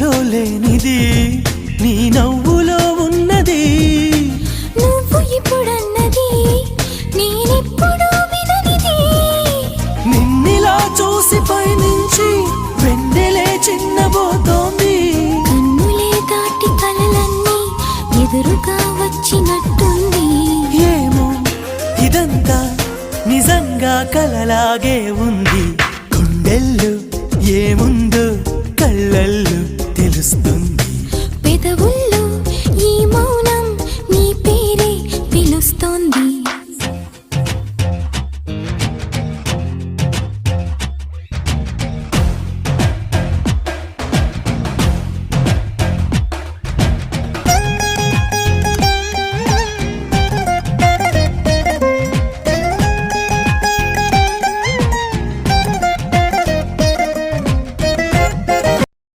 నువ్వులో లేనిది నీ నవ్వులో ఉన్నది. నువ్వు ఇప్పుడన్నది నేనెప్పుడు విననిది. నిన్నిలా చూసి పైనుంచి వెన్నెలే చిన్నబోతోంది. కన్నులే దాటి కలలన్నీ ఎదురుగా వచ్చినట్టుంది. ఏమో ఇదంతా నిజంగా కలలాగే ఉంది. గుండెల్లో